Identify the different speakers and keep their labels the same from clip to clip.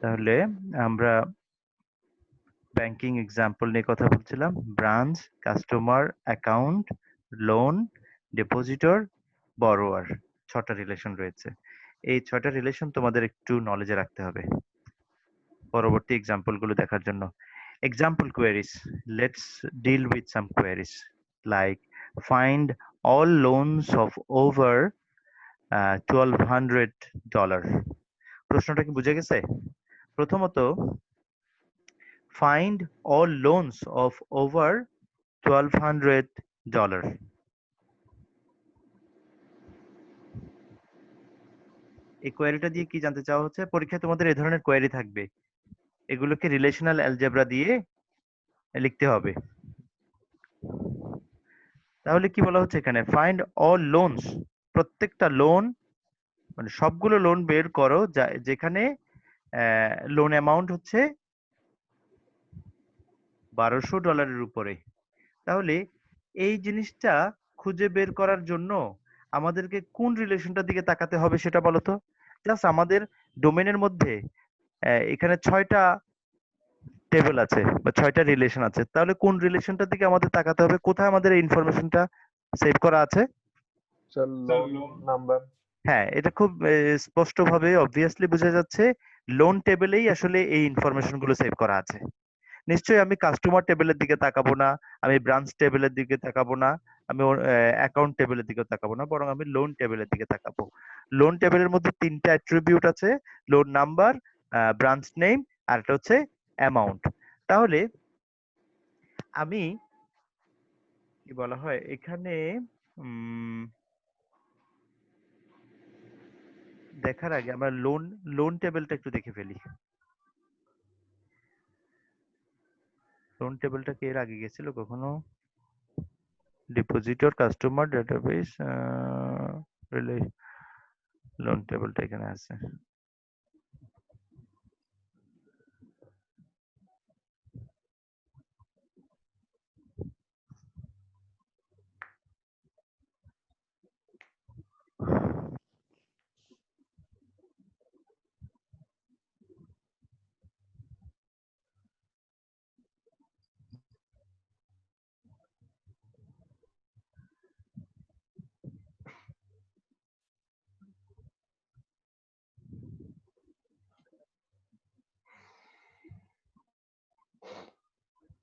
Speaker 1: তাহলে আমরা banking example নিয়ে কথা বলছিলাম। Branch, customer, account, loan, depositor, borrower, 6টা রিলেশন রয়েছে। এই 6টা রিলেশন তোমাদের একটু নলেজে রাখতে হবে পরবর্তী এক্সাম্পল গুলো দেখার জন্য। Example queries. Let's deal with some queries like find all loans of over $1,200. প্রশ্নটা কি বুঝে গেছে? প্রথমত find all loans of over $1,200. এই কোয়েরিটা দিয়ে কি জানতে চাওয়া হচ্ছে? পরীক্ষায় তোমাদের এই ধরনের কোয়েরি থাকবে, এগুলোকে রিলেশনাল অ্যালজেব্রা দিয়ে লিখতে হবে। তাহলে কি বলা হচ্ছে এখানে? ফাইন্ড অল লোনস, প্রত্যেকটা লোন মানে সবগুলো লোন বের করো যেখানে লোন অ্যামাউন্ট হচ্ছে $1,200 উপরে। তাহলে এই জিনিসটা খুঁজে বের করার জন্য আমাদেরকে কোন রিলেশনটার দিকে তাকাতে হবে সেটা বলো তো। জাস্ট আমাদের ডোমেনের মধ্যে এখানে 6টা টেবিল আছে বা 6টা রিলেশন আছে, তাহলে কোন রিলেশনটার দিকে আমাদের তাকাতে হবে? কোথায় আমাদের এই ইনফরমেশনটা সেভ করা আছে?
Speaker 2: Loan number.
Speaker 1: হ্যাঁ, এটা খুব স্পষ্টভাবে অবভিয়াসলি বোঝা যাচ্ছে লোন টেবিলেই আসলে এই ইনফরমেশন গুলো সেভ করা আছে। নিশ্চয়ই আমি কাস্টমার টেবিলের দিকে তাকাবো না, আমি ব্রাঞ্চ টেবিলের দিকে তাকাবো না, আমি অ্যাকাউন্ট টেবিলের দিকে তাকাবো না, বরং আমি লোন টেবিলের দিকে তাকাবো। লোন টেবিলের মধ্যে 3টা অ্যাট্রিবিউট আছে, লোন নাম্বার, ব্রাঞ্চ নেম, আর একটা হচ্ছে অ্যামাউন্ট। তাহলে আমি কি বলা হয় এখানে দেখার আগে আমরা লোন টেবিলটা একটু দেখে ফেলি। লোন টেবিলটা কি এর আগে গেছিল কখনো? ডিপোজিটর, কাস্টমার, ডেটাবেস, লোন টেবিলটা এখানে আছে।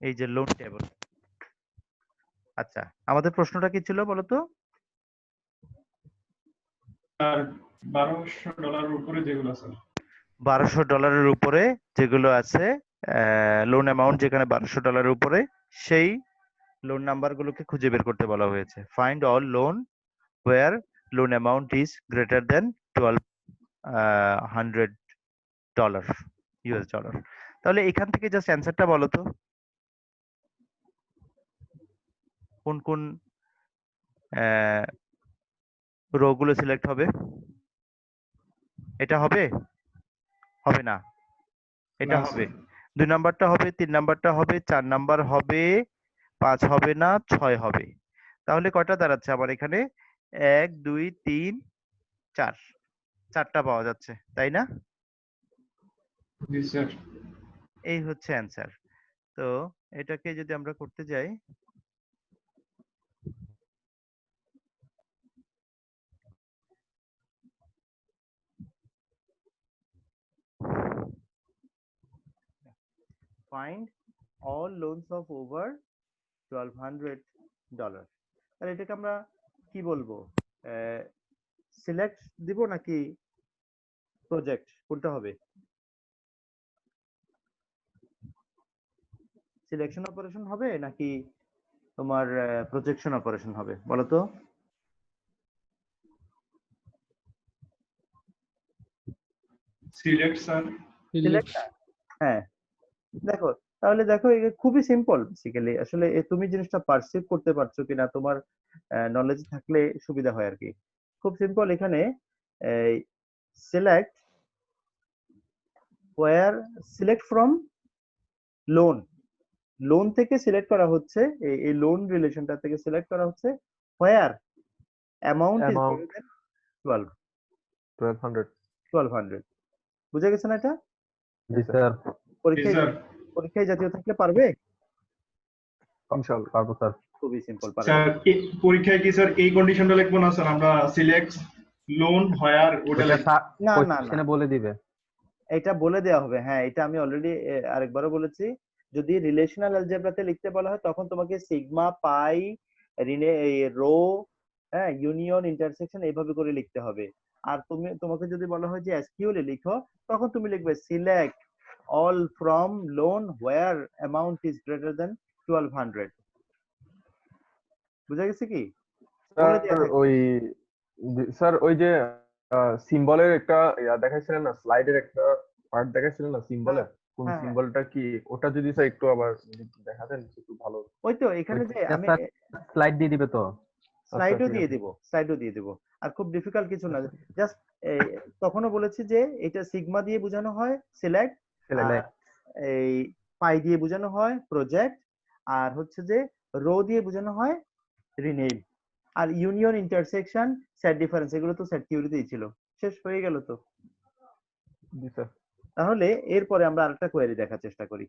Speaker 1: এই যে লোন টেবিল। আচ্ছা, আমাদের প্রশ্নটা কি ছিল বলতো?
Speaker 2: $1,200 উপরে যেগুলো আছে,
Speaker 1: $1,200 উপরে যেগুলো আছে, লোন অ্যামাউন্ট যেখানে $1,200 উপরে, সেই লোন নাম্বার গুলোকে খুঁজে বের করতে বলা হয়েছে। Find all loan where loan amount is greater than $1,200 US dollar. তাহলে এখান থেকে জাস্ট অ্যান্সারটা বলো তো, কোন কোন রো গুলো সিলেক্ট হবে? এটা হবে? হবে না, এটা হবে। 2 নাম্বারটা হবে, 3 নাম্বারটা হবে, 4 নাম্বার হবে, 5 হবে না, 6 হবে। তাহলে কয়টা দাঁড়াচ্ছে আমার এখানে? 1 2 3 4, 4টা পাওয়া যাচ্ছে, তাই না?
Speaker 2: জি স্যার।
Speaker 1: এই হচ্ছে অ্যান্সার। তো এটাকে যদি আমরা করতে যাই, find all loans of over $1,200, তাহলে এটাকে আমরা কি বলবো? সিলেক্ট দিব নাকি প্রজেক্ট, কোনটা হবে? সিলেকশন অপারেশন হবে নাকি তোমার প্রজেকশন অপারেশন হবে বলো তো?
Speaker 2: Select sir.
Speaker 1: সিলেক্ট। হ্যাঁ, দেখো, তাহলে দেখো এটা খুবই সিম্পল বেসিক্যালি। আসলে তুমি জিনিসটা পারসিভ করতে পারছো কিনা তোমার নলেজ থাকলে সুবিধা হয় আর কি। খুব সিম্পল এখানে, select where, select from loan, loan থেকে সিলেক্ট করা হচ্ছে, এই লোন রিলেশনটা থেকে সিলেক্ট করা হচ্ছে where amount is greater than 12
Speaker 3: 1200
Speaker 1: 1200। বুঝে গেছে না এটা?
Speaker 3: জি স্যার।
Speaker 1: পরীক্ষায়
Speaker 2: স্যার
Speaker 1: পরীক্ষায় জাতীয় থাকলে পারবে?
Speaker 3: ইনশাআল্লাহ পারবো স্যার।
Speaker 1: খুবই সিম্পল, পারবে।
Speaker 2: স্যার পরীক্ষায় কি স্যার এই কন্ডিশনটা লিখবো না স্যার, আমরা সিলেক্ট লোন হোয়ার ওটা
Speaker 3: ওটা
Speaker 2: লিখবো?
Speaker 1: না না না,
Speaker 3: কোশ্চেনে বলে দিবে।
Speaker 1: এটা বলে দেওয়া হবে। হ্যাঁ, এটা আমি অলরেডি আরেকবারও বলেছি। যদি রিলেশনাল অ্যালজেব্রাতে লিখতে বলা হয় তখন তোমাকে সিগমা, পাই, রো, হ্যাঁ, ইউনিয়ন, ইন্টারসেকশন এইভাবে করে লিখতে হবে। আর তোমাকে যদি বলা হয় যে এসকিউএল লিখো, তখন তুমি লিখবে select all from loan where amount is greater than 1200। বুঝা গেছে কি? বলে দেওয়া
Speaker 4: স্যার
Speaker 1: থাকবে।
Speaker 4: ওই স্যার ওই যে সিম্বলের একটা দেখাইছিলেন না, স্লাইডের একটা পার্ট দেখাইছিলেন না সিম্বলের, কোন
Speaker 1: হ্যাঁ, হ্যাঁ।
Speaker 4: সিম্বলটা কি, ওটা যদি স্যার একটু আবার দেখাতেন একটু ভালো।
Speaker 1: ওই তো এখানে যে আমি
Speaker 3: স্যার স্লাইড দিয়ে দিবে তো।
Speaker 1: স্লাইডও
Speaker 4: ঠিক
Speaker 1: দিয়ে
Speaker 4: আছে।
Speaker 1: দিব, স্লাইডও দিয়ে দিব। আর খুব ডিফিকাল্ট কিছু না, জাস্ট তখনও বলেছি যে এটা সিগমা দিয়ে বোঝানো হয় সিলেক্ট, আর এই পাই দিয়ে বোঝানো হয় প্রজেক্ট, আর হচ্ছে যে রো দিয়ে বোঝানো হয় রিনেম, আর ইউনিয়ন, ইন্টারসেকশন, সেট ডিফারেন্স এগুলো তো সেট থিওরিতেই ছিল। শেষ হয়ে গেল তো।
Speaker 4: জি স্যার।
Speaker 1: তাহলে এরপরে আমরা আরেকটা কোয়েরি দেখার চেষ্টা করি।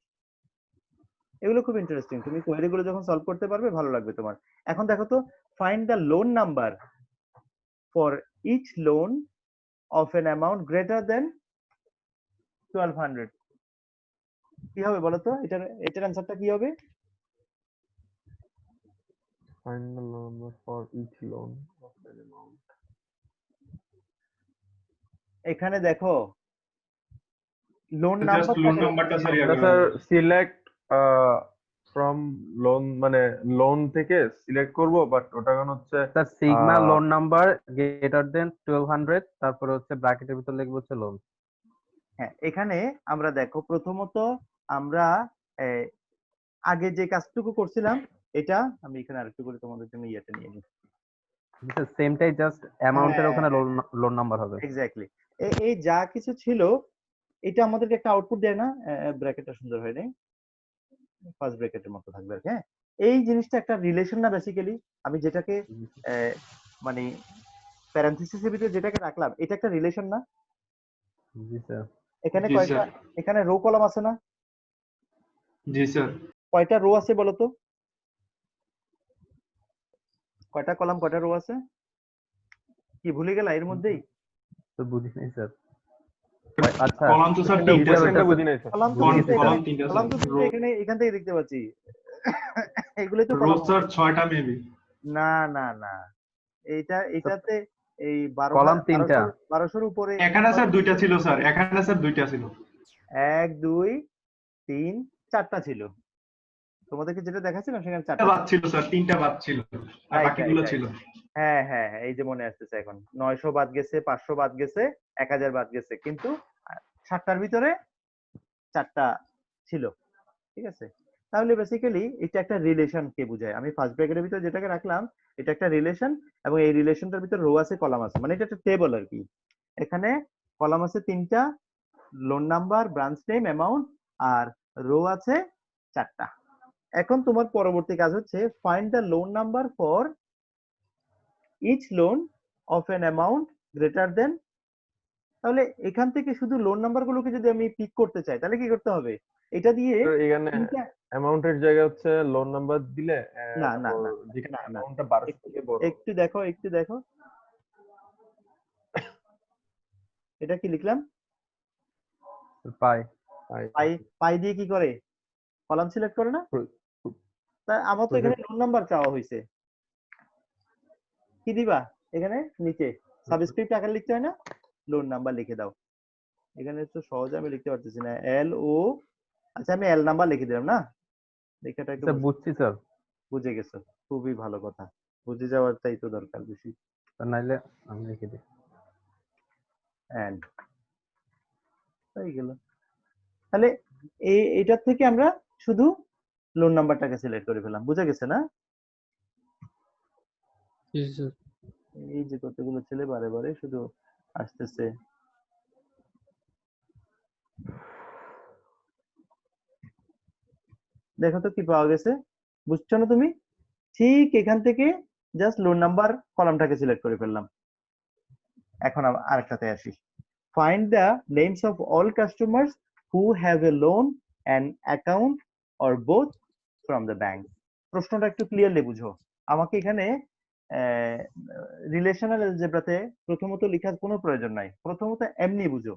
Speaker 1: এগুলো খুব ইন্টারেস্টিং, তুমি কোয়েরি গুলো যখন সলভ করতে পারবে ভালো লাগবে তোমার। এখন দেখো তো, find the loan number for each loan of an amount greater than 1200। কি হবে বলো তো? এটার অ্যান্সারটা কি হবে?
Speaker 4: Find the number for each loan of an amount.
Speaker 1: এখানে দেখো লোন
Speaker 2: জাস্ট লোন
Speaker 1: নাম্বার,
Speaker 2: নাম্বারটা স্যার ইয়া
Speaker 4: আমরা
Speaker 2: করে
Speaker 4: স্যার
Speaker 2: দেবো।
Speaker 4: সিলেক্ট ফ্রম লোন মানে লোন থেকে সিলেক্ট করব, বাট ওটা কেন হচ্ছে
Speaker 3: sir sigma loan number greater than 1200, তারপরে হচ্ছে ব্র্যাকেটের ভিতর লিখবো হচ্ছে লোন।
Speaker 1: হ্যাঁ, এখানে আমরা দেখো প্রথমত আমরা আহ, আগে যে কাজটুকু করছিলাম, এটা আমি এখানে আরেকটু করে তোমাদের জন্য ইয়েটা নিয়ে নিই।
Speaker 3: স্যার সেমটাই, জাস্ট অ্যামাউন্টের ওখানে লোন নাম্বার হবে।
Speaker 1: এক্স্যাক্টলি। এই যা কিছু ছিল এটা আমাদেরকে একটা আউটপুট দেয় না? ব্র্যাকেটটা সুন্দর হয় নাই, ফার্স্ট ব্র্যাকেটের মতো থাকবে আর কি। হ্যাঁ, এই জিনিসটা একটা রিলেশন না বেসিক্যালি? আমি যেটাকে মানে প্যারেনথেসিসের ভিতরে যেটাকে রাখলাম, এটা একটা রিলেশন না?
Speaker 3: জি স্যার।
Speaker 1: এখানে
Speaker 2: জি
Speaker 1: কয়টা,
Speaker 2: স্যার।
Speaker 1: এখানে রো কলাম আছে না?
Speaker 2: জি স্যার।
Speaker 1: কয়টা রো আছে বলো তো? কয়টা কলাম, কয়টা রো আছে? কি ভুলে গেলা এর মধ্যেই?
Speaker 3: তো বুঝি নাই স্যার। আচ্ছা
Speaker 2: কলাম তো স্যার তিনটা
Speaker 4: বুঝি
Speaker 2: স্যার।
Speaker 4: বুঝি নাই স্যার।
Speaker 1: কলাম তো
Speaker 3: বুঝি
Speaker 1: তিনটে
Speaker 2: কলাম
Speaker 1: এখানে,
Speaker 2: তিনটা
Speaker 1: কলাম তো
Speaker 2: স্যার।
Speaker 1: তিনটে এখানে, এখান থেকে দেখতে পাচ্ছি। এগুলোই তো
Speaker 2: রো
Speaker 1: কলাম।
Speaker 2: স্যার 6টা মেবি।
Speaker 1: না না না, এটাতে এই
Speaker 3: কলাম তিনটা।
Speaker 1: 1200 উপরে
Speaker 2: এখানে স্যার 2টা ছিল স্যার, এখানে স্যার 2টা ছিল।
Speaker 1: 1 2 3 4টা ছিল। তোমাদেরকে যেটা দেখাচ্ছিলাম সেখানে 4টা
Speaker 2: বাদ ছিল স্যার, 3টা বাদ ছিল আর
Speaker 1: রাইট
Speaker 2: বাকিগুলো ছিল।
Speaker 1: হ্যাঁ হ্যাঁ হ্যাঁ, এই যে মনে আসতেছে এখন, 900 বাদ গেছে, 500 বাদ গেছে, 1000 বাদ গেছে, কিন্তু 7টার ভিতরে 4টা ছিল। ঠিক আছে, তাহলে বেসিক্যালি এটা একটা রিলেশন কে বোঝায়। আমি ফার্স্ট ব্র্যাকেটের ভিতরে যেটাকে রাখলাম এটা একটা রিলেশন, এবং এই রিলেশনটার ভিতরে রো আছে, কলাম আছে, মানে এটা একটা টেবল আর কি। এখানে কলাম আছে 3টা, loan number, branch name, amount, আর রো আছে 4টা। এখন তোমার পরবর্তী কাজ হচ্ছে find the loan number for each loan of an amount greater than. তাহলে এখান থেকে শুধু লোন নাম্বার গুলোকে যদি আমি পিক করতে চাই তাহলে কি করতে হবে? এটা দিয়ে
Speaker 4: এখানে
Speaker 1: তিনটা,
Speaker 4: অ্যামাউন্টের জায়গায় হচ্ছে লোন নাম্বার দিলে
Speaker 1: না না
Speaker 4: তারপর
Speaker 1: না
Speaker 4: যেখানে
Speaker 1: না না,
Speaker 4: অ্যামাউন্টটা 1200 থেকে বড়।
Speaker 1: একটু দেখো, একটু দেখো এটা কি লিখলাম।
Speaker 3: পাই।
Speaker 1: পাই, পাই দিয়ে কি করে? কলাম সিলেক্ট করে না? তা আমার তো এখানে লোন নাম্বার চাওয়া হয়েছে, কি দিবা? এখানে নিচে সাবস্ক্রিপ্ট আকারে লিখতে হয় না? লোন নাম্বার লিখে দাও। এখানে তো সহজে আমি লিখতে পারতেছি না, এল ও, আচ্ছা আমি এল নাম্বার লিখে দিলাম না, লেখাটা একটু
Speaker 3: স্যার বুঝছি স্যার।
Speaker 1: বুঝে গেছো, খুবই ভালো কথা, বুঝে যাওয়ারটাই তো দরকার বেশি।
Speaker 3: নাইলে আমি লিখে দিই।
Speaker 1: এন্ড হয়ে গেল। তাহলে এইটার থেকে আমরা শুধু লোন নাম্বারটাকে সিলেক্ট করে ফেলাম, বুঝে গেছে না? এই যে কতগুলো ছেলে বারে বারে শুধু আসতেছে। দেখো তো কি পাওয়া গেছে, বুঝছো না তুমি? ঠিক এখান থেকে জাস্ট লোন নাম্বার কলামটাকে সিলেক্ট করে ফেললাম। এখন আরেকটাতে আসি, find the names of all customers who have a loan and account or both from the bank. প্রশ্নটা একটু ক্লিয়ারলি বুঝো। আমাকে এখানে রিলেশনাল অ্যালজেব্রাতে প্রথমত লেখার কোনো প্রয়োজন নাই, প্রথমত এমনি বুঝো।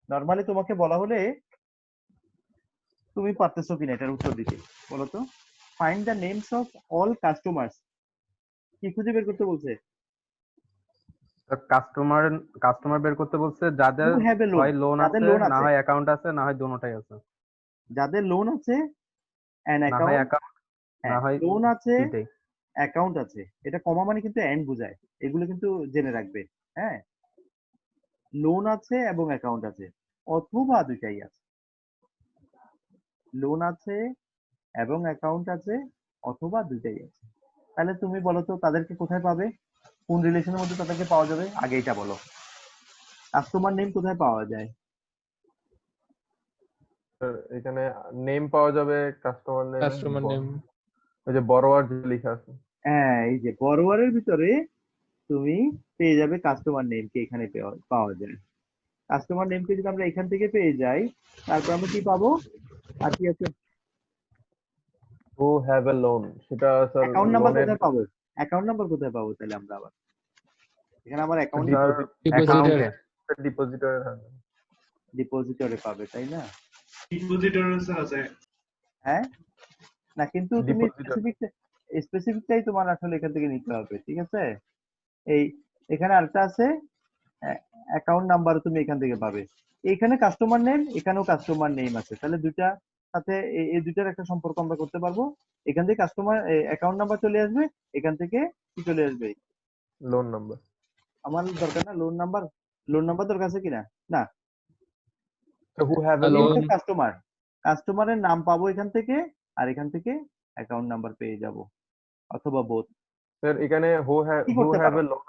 Speaker 1: নরমালি তোমাকে বলা হলে তুমি পারতেছো কিনা এটার উত্তর দিতে, বলো তো। Find the names of all customers, কি খুঁজে বের করতে বলছে?
Speaker 3: কাস্টমার বের করতে বলছে যাদের
Speaker 1: হু হ্যাভ এ লোন,
Speaker 3: হয় লোন
Speaker 1: যাদের
Speaker 3: আছে,
Speaker 1: লোন
Speaker 3: না
Speaker 1: আছে,
Speaker 3: হয় অ্যাকাউন্ট আছে, না হয় দুটোটাই আছে।
Speaker 1: যাদের লোন আছে এন্ড
Speaker 3: না হয়
Speaker 1: অ্যাকাউন্ট,
Speaker 3: অ্যাকাউন্ট, না হয়
Speaker 1: লোন আছে
Speaker 3: দুইটাই।
Speaker 1: অ্যাকাউন্ট আছে, এটা কমা মানে কিন্তু এন্ড বোঝায়, এগুলো কিন্তু জেনে রাখবে। হ্যাঁ, লোন আছে এবং অ্যাকাউন্ট আছে অথবা দুইটাই আছে, লোন আছে এবং অ্যাকাউন্ট আছে অথবা দুইটাই আছে। তাহলে তুমি বলো তো তাদেরকে কোথায় পাবে, কোন রিলেশনের মধ্যে তাদেরকে পাওয়া যাবে? আগে এটা বলো। কাস্টমার নেম কোথায় পাওয়া যায়?
Speaker 4: স্যার এখানে নেম পাওয়া যাবে, কাস্টমার
Speaker 5: কাস্টমার
Speaker 4: নেম,
Speaker 5: নেম।
Speaker 4: ওই যে বড়োয়ার যে লেখা আছে।
Speaker 1: হ্যাঁ, এই যে বড়োয়ারের ভিতরে তুমি পেয়ে যাবে কাস্টমার নেমকে, এখানে পাওয়া যায়। কাস্টমার নেমকে যদি আমরা এখান থেকে পেয়ে যাই, তারপর আমরা কি পাবো? আর কি আছে?
Speaker 4: হু হ্যাভ এ লোন, সেটা স্যার
Speaker 1: অ্যাকাউন্ট নাম্বার
Speaker 4: লোনের
Speaker 1: কোথায় পাবো? অ্যাকাউন্ট নাম্বার কোথায় পাবো তাহলে আমরা আবার? এখানে আমার অ্যাকাউন্ট
Speaker 5: ডিপোজিটর।
Speaker 4: ডিপোজিটর।
Speaker 1: ডিপোজিটরে পাবে, তাই না?
Speaker 2: ডিপোজিটর আছে।
Speaker 1: হ্যাঁ, না কিন্তু তুমি
Speaker 4: ডিপোজিটর
Speaker 1: স্পেসিফিকটাই তোমার আসলে এখান থেকে নিতে হবে, ঠিক আছে? এই এখানে আরেকটা আছে, অ্যাকাউন্ট নাম্বার তুমি এখান থেকে পাবে। এখানে কাস্টমার নেম, এখানেও কাস্টমার নেম আছে, তাহলে দুইটা সাথে এই দুইটার একটা সম্পর্ক আমরা করতে পারবো। এখান থেকে কাস্টমার অ্যাকাউন্ট নাম্বার চলে আসবে, এখান থেকে কি চলে আসবে?
Speaker 4: Loan number.
Speaker 1: আমার দরকার না লোন নাম্বার, লোন নাম্বার দরকার আছে কিনা? না,
Speaker 4: হু have A
Speaker 5: Hello?
Speaker 4: Loan,
Speaker 1: customer, কাস্টমারের নাম পাবো এখান থেকে, আর এখান থেকে অ্যাকাউন্ট নাম্বার পেয়ে যাব, অথবা বোথ।
Speaker 4: স্যার এখানে হু
Speaker 1: কি
Speaker 4: হ্যাভ
Speaker 1: করতে পারো?
Speaker 4: এ লোন,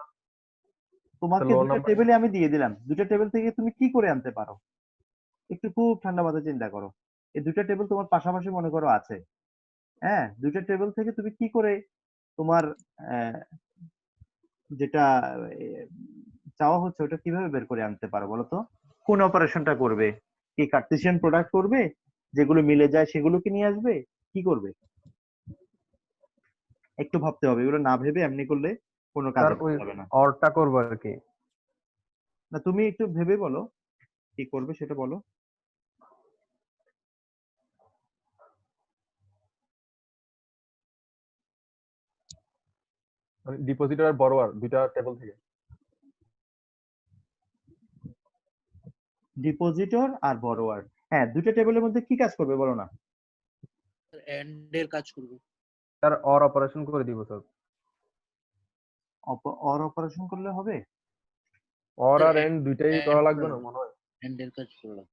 Speaker 1: তোমাকে
Speaker 4: লোন
Speaker 1: দুটো
Speaker 4: নাম্বার।
Speaker 1: টেবিলে আমি দিয়ে দিলাম, দুটো টেবিল থেকে তুমি কি করে আনতে পারো? একটু খুব ঠান্ডা মাথায় চিন্তা করো। এই দুটো টেবিল তোমার পাশাপাশি মনে করো আছে, হ্যাঁ, দুটো টেবিল থেকে তুমি কি করে তোমার আহ, যেটা আহ, চাওয়া হচ্ছে ওটা কিভাবে বের করে আনতে পারো বলো তো? কোন অপারেশনটা করবে? কি কার্টেসিয়ান প্রোডাক্ট করবে, যেগুলো মিলে যায় সেগুলোকে নিয়ে আসবে, কি করবে? একটু ভাবতে হবে, এগুলো না ভেবে এমনি করলে কোনো
Speaker 3: স্যার
Speaker 1: কাজে
Speaker 3: ওই
Speaker 1: হবে না।
Speaker 3: অরটা করবো আর কি।
Speaker 1: না, তুমি একটু ভেবে বলো কি করবে সেটা বলো।
Speaker 4: ডিপোজিটর আর বড়োয়ার দুইটা টেবিল থেকে।
Speaker 1: ডিপোজিটর আর বড়োয়ার, হ্যাঁ, দুটো টেবিলের মধ্যে কি কাজ করবে বলো না?
Speaker 6: এন্ড এর কাজ করবে।
Speaker 3: স্যার অর অপারেশন করে দিব স্যার।
Speaker 1: অর অপারেশন করলে হবে?
Speaker 4: অর আর এন্ড দুইটাই করা লাগবে না মনে হয়।
Speaker 6: এন্ড এর কাজ করলাম।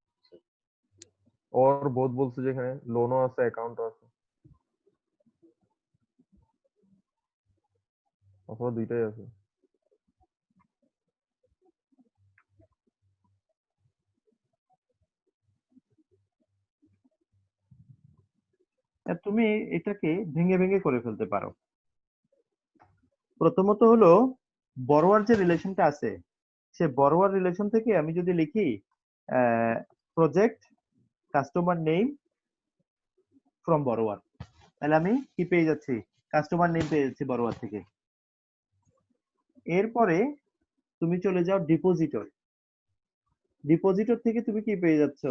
Speaker 4: ওর বোধ বলছে যেখানে লোনও আছে অ্যাকাউন্টও আছে, অথবা দুইটাই আছে।
Speaker 1: তুমি এটাকে ভেঙে ভেঙে করে ফেলতে পারো। প্রথমত হলো বড়োয়ার যে রিলেশনটা আছে, সে বড়োয়ার রিলেশন থেকে আমি যদি লিখি প্রজেক্ট কাস্টমার নেম ফ্রম বড়োয়ার, তাহলে আমি কি পেয়ে যাচ্ছি? কাস্টমার নেম পেয়ে যাচ্ছি বড়োয়ার থেকে। এরপরে তুমি চলে যাও ডিপোজিটর, ডিপোজিটর থেকে তুমি কি পেয়ে যাচ্ছ?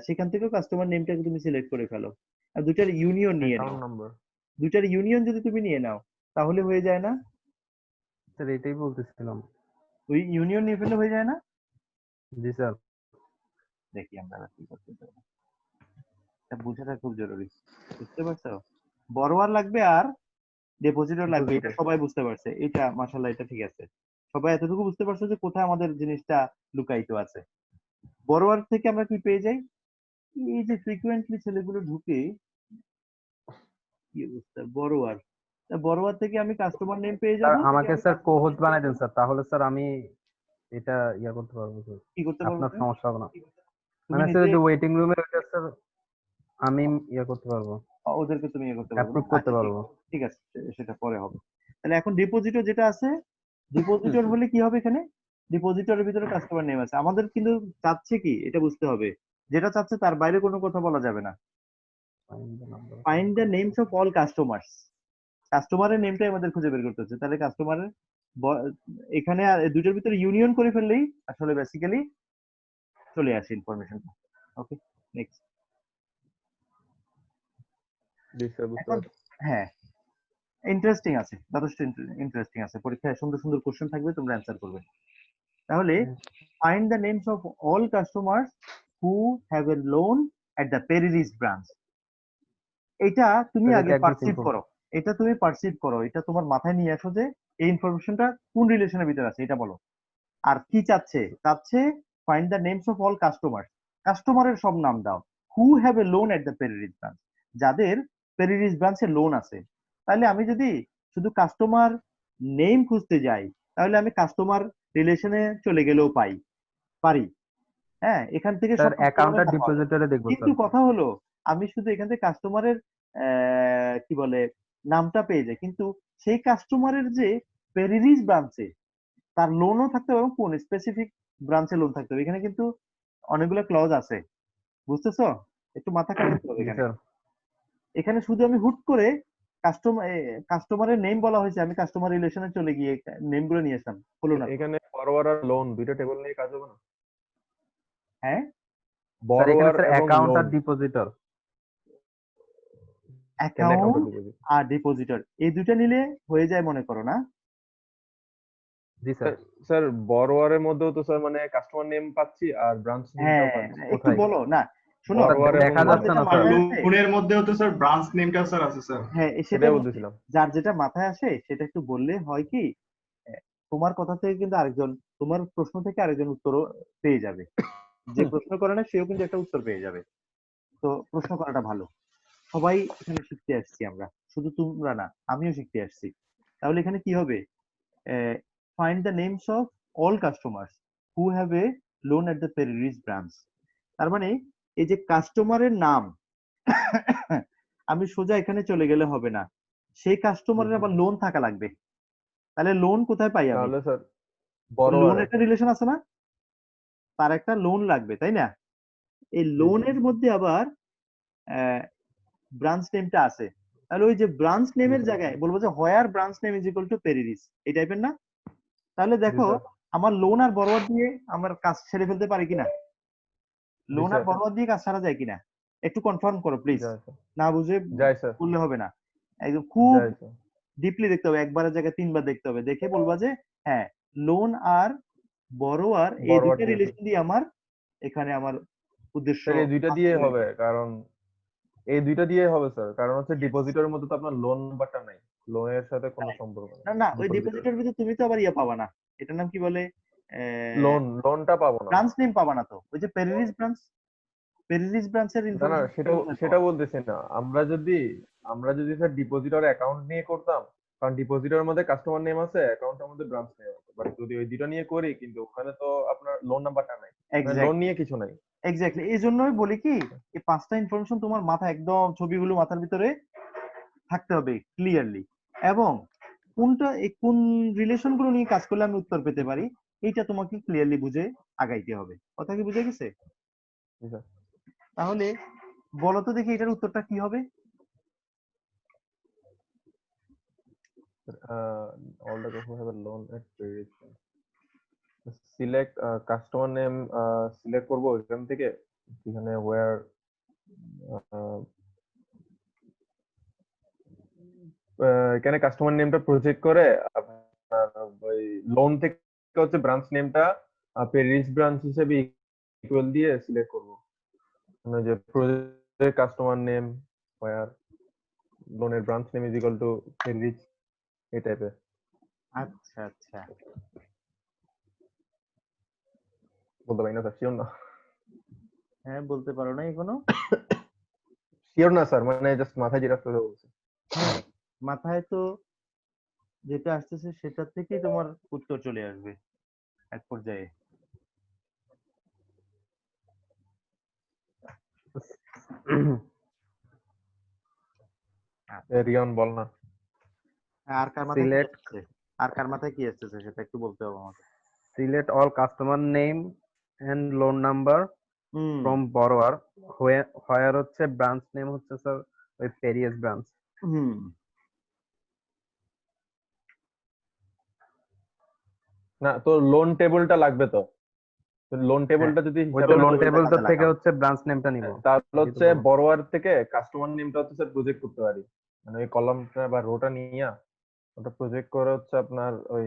Speaker 1: সেখান থেকেও কাস্টমার নেমটাকে তুমি সিলেক্ট করে ফেলো, আর দুটার ইউনিয়ন নিয়ে নাও।
Speaker 4: Account number.
Speaker 1: দুটার ইউনিয়ন যদি তুমি নিয়ে নাও তাহলে হয়ে যায় না?
Speaker 3: স্যার এটাই বলতেছিলাম।
Speaker 1: ওই ইউনিয়ন নিয়ে ফেললে হয়ে যায় না?
Speaker 3: জি স্যার।
Speaker 1: দেখি আমরা এবার কি করতে পারবো, এটা বোঝাটা খুব জরুরি, বুঝতে পারছো? বড়োয়ার লাগবে আর ডিপোজিটর লাগবে, এটা সবাই বুঝতে পারছে, এটা মাশাআল্লাহ, এটা ঠিক আছে। সবাই এতটুকু বুঝতে পারছো যে কোথায় আমাদের জিনিসটা লুকায়িত আছে। বড়োয়ার থেকে আমরা কি পেয়ে যাই? এই যে ফ্রিকুয়েন্টলি ছেলেগুলো ঢুকে, কি অবস্থা বড়োয়ার, তা বড়োয়ার থেকে আমি কাস্টমার নেম পেয়ে
Speaker 3: স্যার
Speaker 1: যাব।
Speaker 3: আমাকে স্যার কোহোস্ট বানাই দেন স্যার, তাহলে স্যার আমি এটা ইয়া করতে পারবো স্যার,
Speaker 1: কি করতে পারবো
Speaker 3: আপনার
Speaker 1: তুমি?
Speaker 3: সমস্যা হবে না।
Speaker 1: তুমি
Speaker 3: মানে স্যার
Speaker 1: নিজে
Speaker 3: যে ওয়েটিং রুমে ওইটা স্যার আমি ইয়া করতে পারবো,
Speaker 1: ওদেরকে তুমি ইয়ে করতে পারবে না?
Speaker 3: অ্যাপ্রুভ করতে
Speaker 1: আচ্ছা,
Speaker 3: পারবো।
Speaker 1: ঠিক আছে, সেটা পরে হবে। তাহলে এখন ডিপোজিটর যেটা আছে, ডিপোজিটর হলে কি হবে? এখানে ডিপোজিটরের ভিতরে কাস্টমার নেম আছে, আমাদের কিন্তু চাচ্ছে কি এটা বুঝতে হবে যেটা চাচ্ছে তার বাইরে কোনো কথা বলা যাবে না। Find the names of all customers, কাস্টমারের নেমটাই আমাদের খুঁজে বের করতে হচ্ছে। তাহলে কাস্টমারের এখানে দুইটার ভিতরে ইউনিয়ন করে ফেললেই আসলে বেসিক্যালি চলে আসে ইনফরমেশনটা। ওকে, নেক্সট।
Speaker 4: জি স্যার, বুঝতে
Speaker 1: এখন
Speaker 4: পারছি।
Speaker 1: হ্যাঁ, ইন্টারেস্টিং আছে, যথেষ্ট ইন্টারেস্টিং আছে। পরীক্ষায় সুন্দর সুন্দর কোশ্চেন থাকবে, তোমরা অ্যান্সার করবে। তাহলে find the names of all customers who have a loan at the Perryridge branch. এটা তুমি
Speaker 3: স্যার,
Speaker 1: আগে
Speaker 3: এটা একদম
Speaker 1: পারসিভ
Speaker 3: সিম্পল।
Speaker 1: করো, এটা তুমি পারসিভ করো, এটা তোমার মাথায় নিয়ে আসো যে এই ইনফরমেশনটা কোন রিলেশনের ভিতরে আছে এটা বলো। আর কি চাচ্ছে? চাচ্ছে find the names of all customer, কাস্টমারের সব নাম দাও। Who have a loan at the Perryridge branch, যাদের পেরিরিস ব্রাঞ্চে লোন আছে। তাহলে আমি যদি শুধু কাস্টমার নেম খুঁজতে যাই, তাহলে আমি কাস্টমার রিলেশনে চলে গেলেও পারি। হ্যাঁ, এখান থেকে
Speaker 3: স্যার,
Speaker 1: সব
Speaker 3: অ্যাকাউন্ট
Speaker 1: কাস্টমারের
Speaker 3: আর
Speaker 1: নাম পাওয়া যায়।
Speaker 3: ডিপোজিটরে দেখবো
Speaker 1: কিন্তু
Speaker 3: স্যার।
Speaker 1: কথা হলো, আমি শুধু এখান থেকে কাস্টমারের কি বলে নামটা পেয়ে যাই, কিন্তু সেই কাস্টমারের যে পেরিরিস ব্রাঞ্চে তার লোনও থাকতে হবে এবং কোন স্পেসিফিক ব্রাঞ্চে লোন থাকতে হবে। এখানে কিন্তু অনেকগুলো ক্লজ আছে, বুঝতেছো? একটু মাথা খাটাতে হবে
Speaker 3: জি
Speaker 1: এখানে।
Speaker 3: স্যার।
Speaker 1: এখানে শুধু আমি হুট করে কাস্টমার কাস্টমারের নেম বলা হয়েছে, আমি কাস্টমার রিলেশনে চলে গিয়ে নেম গুলো নিয়ে আসলাম, হলো না তো।
Speaker 4: এখানে বড়োয়ার আর লোন দুইটা টেবিল নিয়ে কাজ হবে না?
Speaker 1: হ্যাঁ,
Speaker 3: স্যার, এখানে
Speaker 4: বড়োয়ার
Speaker 3: স্যার
Speaker 4: এবং
Speaker 3: অ্যাকাউন্ট
Speaker 4: লোন
Speaker 3: আর ডিপোজিটর।
Speaker 4: কেন অ্যাকাউন্ট
Speaker 1: অ্যাকাউন্ট
Speaker 4: ডিপোজিট?
Speaker 1: আর ডিপোজিটর এই দুটো নিলে হয়ে যায় মনে করো না?
Speaker 3: জি স্যার।
Speaker 4: স্যার বড়োয়ারের মধ্যেও তো স্যার মানে কাস্টমার নেম পাচ্ছি আর ব্রাঞ্চ নেমটাও
Speaker 1: হ্যাঁ,
Speaker 4: পাচ্ছি,
Speaker 1: একটু
Speaker 4: কোথায়?
Speaker 1: বলো না, শোনো,
Speaker 4: বড়োয়ার এবং
Speaker 3: দেখা
Speaker 1: তোমার
Speaker 3: যাচ্ছে
Speaker 4: লোন,
Speaker 1: যেটা
Speaker 3: না
Speaker 2: আর
Speaker 3: স্যার।
Speaker 1: মাথায় আসে,
Speaker 2: লোনের মধ্যেও তো স্যার ব্রাঞ্চ নেমটা স্যার আছে স্যার।
Speaker 1: হ্যাঁ
Speaker 4: সেটাই
Speaker 1: সেটাই বলছি।
Speaker 4: বলতেছিলাম।
Speaker 1: যার যেটা মাথায় আসে সেটা একটু বললে হয় কি, আহ, তোমার কথা থেকে কিন্তু আরেকজন, তোমার প্রশ্ন থেকে আরেকজন উত্তরও পেয়ে যাবে। যে প্রশ্ন করে না সেও কিন্তু একটা উত্তর পেয়ে যাবে। তো প্রশ্ন করাটা ভালো। সবাই এখানে শিখতে আসছি আমরা, শুধু তোমরা না, আমিও শিখতে আসছি। তাহলে এখানে কি হবে? Find the names of all customers who have a loan at the Perryridge branch. তার মানে এই যে কাস্টমারের নাম, আমি সোজা এখানে চলে গেলে হবে না, সেই কাস্টমারের আবার লোন থাকা লাগবে। তাহলে লোন কোথায় পাই আমি?
Speaker 4: তাহলে স্যার
Speaker 1: লোন
Speaker 4: বড়োয়ারে।
Speaker 1: একটা রিলেশন আছে না, তার একটা লোন লাগবে, তাই না? এই
Speaker 4: জি স্যার।
Speaker 1: লোনের মধ্যে আবার ব্রাঞ্চ নেমটা আছে। তাহলে ওই যে ব্রাঞ্চ
Speaker 4: জি
Speaker 1: নেমের
Speaker 4: স্যার।
Speaker 1: জায়গায় বলবো যে where branch name is equal to Perryridge, এই টাইপের না? তাহলে
Speaker 4: জি
Speaker 1: দেখো,
Speaker 4: স্যার।
Speaker 1: আমার লোন আর বরোয়ার দিয়ে আমার কাজ সেরে ফেলতে পারি কিনা,
Speaker 4: জি
Speaker 1: লোন আর
Speaker 4: স্যার।
Speaker 1: বরোয়ার দিয়ে কাজ সারা যায় কিনা, একটু কনফার্ম করো প্লিজ।
Speaker 4: যায় স্যার।
Speaker 1: না বুঝে
Speaker 4: যায় স্যার।
Speaker 1: বললে হবে না, একদম খুব
Speaker 4: যায় স্যার।
Speaker 1: ডিপলি দেখতে হবে, একবারের জায়গায় তিনবার দেখতে হবে, দেখে বলবা যে হ্যাঁ, লোন আর বড়োয়ার এই
Speaker 4: বড়োয়ার
Speaker 1: দুইটা
Speaker 4: দিয়ে স্যার।
Speaker 1: রিলেশন দিয়ে আমার এখানে আমার উদ্দেশ্য
Speaker 4: স্যার এই দুইটা দিয়ে
Speaker 1: হাসিল হয়ে
Speaker 4: হবে,
Speaker 1: যাবে।
Speaker 4: কারণ এই দুইটা দিয়ে হবে স্যার, কারণ হচ্ছে ডিপোজিটরের মধ্যে তো আপনার লোন নাম্বারটা নাই, লোনের সাথে কোনো সম্পর্ক নেই
Speaker 1: না না, ওই
Speaker 4: ডিপোজিটরের।
Speaker 1: ডিপোজিটের ভিতরে তুমি তো আবার ইয়ে পাবা না, এটার নাম কি বলে,
Speaker 4: লোনটা পাবো না
Speaker 1: ব্রাঞ্চ
Speaker 4: আমরা।
Speaker 1: নেম পাবা না তো, ওই যে পেরিরিস ব্রাঞ্চ, পেরিরিস ব্রাঞ্চের
Speaker 4: না না,
Speaker 1: ইনফরমেশন
Speaker 4: সেটা সেটা বলতেছি না। আমরা যদি স্যার ডিপোজিটর অ্যাকাউন্ট নিয়ে করতাম, কারণ ডিপোজিটরের মধ্যে কাস্টমার নেম আছে, অ্যাকাউন্টের মধ্যে ব্রাঞ্চ নেম আছে, বাট যদি ওই দুটো নিয়ে করি, কিন্তু ওখানে তো আপনার লোন নাম্বারটা নাই, মানে লোন
Speaker 1: এক্স্যাক্টলি,
Speaker 4: নিয়ে কিছু নাই।
Speaker 1: এক্স্যাক্টলি, এই জন্যই বলি কি, এই পাঁচটা ইনফরমেশন তোমার মাথায় একদম ছবিগুলো মাথার ভিতরে থাকতে হবে ক্লিয়ারলি, এবং কোন রিলেশন গুলো নিয়ে কাজ করলে আমি উত্তর পেতে পারি, এইটা তোমাকে ক্লিয়ারলি বুঝে আগাইতে হবে। কথা কি বুঝে গেছে?
Speaker 4: জি স্যার।
Speaker 1: তাহলে বলো তো দেখি এটার উত্তরটা কি হবে?
Speaker 4: All the customers have a loan at various select customer name, select করব এখান থেকে, এখানে ওয়্যার এখানে কাস্টমার নেমটা প্রজেক্ট করে আপনার ওই লোন থেকে হচ্ছে ব্রাঞ্চ নেমটা পেরিস ব্রাঞ্চ হিসেবে ইকুয়াল দিয়ে সিলেক্ট করব, মানে যে প্রজেক্ট কাস্টমার নেম ওয়্যার লোনের branch name is equal two Paris, এই টাইপের।
Speaker 1: আচ্ছা আচ্ছা,
Speaker 4: বলতে পারি না স্যার, শিওর না।
Speaker 1: হ্যাঁ বলতে পারো না এখনো?
Speaker 4: শিওর না স্যার, মানে জাস্ট মাথায় যেটা আসতেছে বলছি।
Speaker 1: হ্যাঁ, মাথায় তো যেটা আসতেছে সেটা থেকেই তোমার উত্তর চলে আসবে এক পর্যায়ে। আচ্ছা,
Speaker 4: রিয়ন বল না।
Speaker 1: আর কার মাথায় কি
Speaker 3: সিলেক্ট
Speaker 1: আসতেছে? আর কার মাথায় কি আসতেছে সেটা একটু বলতে হবে আমাকে।
Speaker 3: Select all customer name and loan number
Speaker 1: hmm
Speaker 3: from borrower, where হচ্ছে ব্রাঞ্চ নেম হচ্ছে স্যার ওই পেরিয়াস ব্রাঞ্চ।
Speaker 1: হুম
Speaker 4: না, তো লোন টেবিলটা লাগবে তো। লোন টেবিলটা যদি
Speaker 3: ওই তো
Speaker 4: হিসাবে
Speaker 3: লোন
Speaker 4: করি,
Speaker 3: টেবিল
Speaker 1: কাজে
Speaker 3: থেকে
Speaker 1: লাগাও।
Speaker 3: হচ্ছে ব্রাঞ্চ নেমটা নিব।
Speaker 4: তাহলে
Speaker 3: এই তো
Speaker 4: হচ্ছে
Speaker 3: বললাম।
Speaker 4: বড়োয়ার থেকে কাস্টমার নেমটা হচ্ছে স্যার প্রজেক্ট করতে পারি, মানে ওই কলামটা বা রোটা নিয়ে ওটা প্রজেক্ট করে হচ্ছে আপনার ওই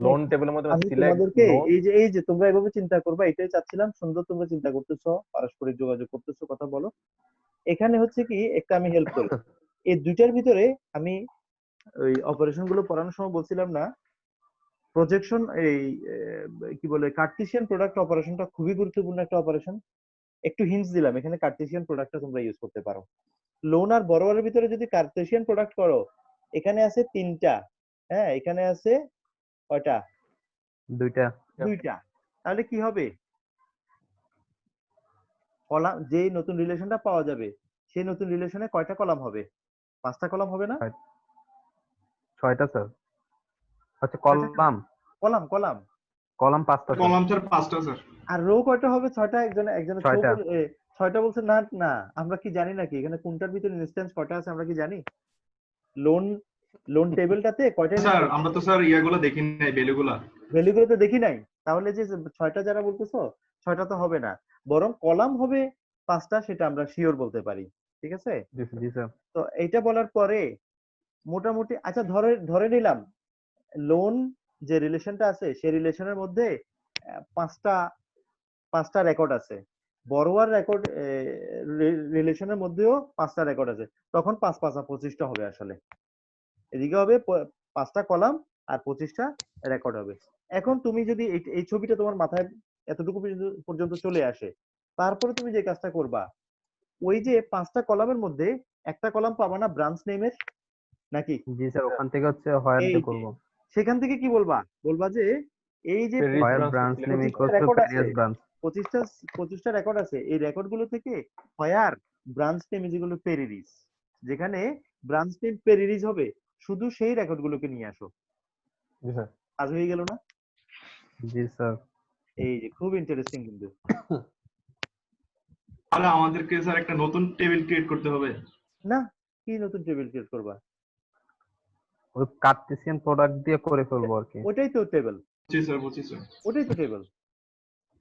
Speaker 4: লোন টেবিলের মধ্যে
Speaker 1: আমি
Speaker 4: সিলেক্ট
Speaker 1: তোমাদেরকে
Speaker 4: লোন।
Speaker 1: এই যে তোমরা এভাবে চিন্তা করবা, এটাই চাচ্ছিলাম। সুন্দর তোমরা চিন্তা করতেছো, পারস্পরিক যোগাযোগ করতেছো, কথা বলো। এখানে হচ্ছে কি একটা আমি হেল্প করি, এই দুইটার ভিতরে আমি ওই অপারেশন গুলো পড়ানোর সময় বলছিলাম না, প্রজেকশন এই কি বলে কার্টেসিয়ান প্রোডাক্ট অপারেশনটা খুবই গুরুত্বপূর্ণ একটা অপারেশন। একটু হিন্টস দিলাম, এখানে কার্টেসিয়ান প্রোডাক্টটা তোমরা ইউজ করতে পারো। লোন আর বরোয়ারের ভিতরে যদি কার্টেসিয়ান প্রোডাক্ট করো, এখানে আছে তিনটা, হ্যাঁ এখানে আছে কয়টা?
Speaker 3: দুইটা।
Speaker 1: দুইটা। তাহলে কি হবে, কলাম যেই নতুন রিলেশনটা পাওয়া যাবে, সেই নতুন রিলেশনে কয়টা কলাম হবে? 5টা কলাম হবে না?
Speaker 3: 6টা স্যার। আচ্ছা
Speaker 1: কয়টা
Speaker 3: কলাম,
Speaker 1: কলাম? কলাম
Speaker 3: কলাম 5টা স্যার।
Speaker 2: কলাম স্যার 5টা স্যার।
Speaker 1: আর রো কয়টা হবে? 6টা। একজনে
Speaker 3: 6টা।
Speaker 1: 6টা বলছে না না, আমরা কি জানি নাকি এখানে কোনটার ভিতরে ইনস্ট্যান্স কয়টা আছে আমরা কি জানি? লোন লোন টেবিলটাতে কয়টা
Speaker 2: স্যার
Speaker 1: ইনস্ট্যান্স
Speaker 2: আমরা
Speaker 1: আছে?
Speaker 2: তো স্যার ইয়াগুলো দেখি নাই, ভ্যালুগুলা।
Speaker 1: ভ্যালুগুলো তো দেখি নাই। তাহলে যে 6টা যারা বলতেছো, 6টা তো হবে না, বরং কলাম হবে 5টা, সেটা আমরা শিওর বলতে পারি। ঠিক আছে?
Speaker 3: জি স্যার।
Speaker 1: তো এইটা বলার পরে মোটামুটি আচ্ছা ধরে ধরে নিলাম লোন যে রিলেশনটা আছে সেই রিলেশনের মধ্যে পাঁচটা পাঁচটা রেকর্ড আছে। বড়োয়ার রেকর্ড রিলেশনের মধ্যেও 5টা রেকর্ড আছে। তখন 5 5 25টা হবে আসলে। এদিকে হবে 5টা কলাম আর 25টা রেকর্ড হবে। এখন তুমি যদি এই ছবিটা তোমার মাথায় এতটুকু পর্যন্ত চলে আসে, তারপরে তুমি যে কাজটা করবা, ওই যে 5টা কলামের মধ্যে একটা কলাম পাবা না ব্রাঞ্চ নেমের, নাকি?
Speaker 3: জি স্যার, ওখান থেকে হচ্ছে হোয়ার
Speaker 1: এই
Speaker 3: দিয়ে
Speaker 1: যে
Speaker 3: করব।
Speaker 1: সেখান থেকে কি বলবা? বলবা যে এই যে
Speaker 4: Perryridge
Speaker 3: where
Speaker 4: branch
Speaker 3: branch name
Speaker 1: 25টা
Speaker 3: ইকুয়ালস টু
Speaker 1: রেকর্ড আছে,
Speaker 3: পেরিয়াস ব্রাঞ্চ।
Speaker 1: 25টা রেকর্ড আছে, এই রেকর্ড গুলো থেকে হোয়ার ব্রাঞ্চ নেম যেগুলো পেরিরিস, যেখানে ব্রাঞ্চ নেম পেরিরিস হবে, শুধু সেই রেকর্ড গুলোকে নিয়ে আসো।
Speaker 4: জি স্যার।
Speaker 1: কাজ হয়ে গেল না?
Speaker 3: জি স্যার।
Speaker 1: এই যে খুব ইন্টারেস্টিং কিন্তু।
Speaker 2: তাহলে আমাদেরকে স্যার একটা নতুন টেবিল ক্রিয়েট করতে হবে।
Speaker 1: না, কি নতুন টেবিল ক্রিয়েট করবা?
Speaker 3: ওই কার্টেসিয়ান প্রোডাক্ট দিয়ে করে ফেলবো আর কি।
Speaker 1: ওটাই তো টেবিল,
Speaker 2: জি স্যার, বুঝছি স্যার।
Speaker 1: ওটাই তো টেবিল।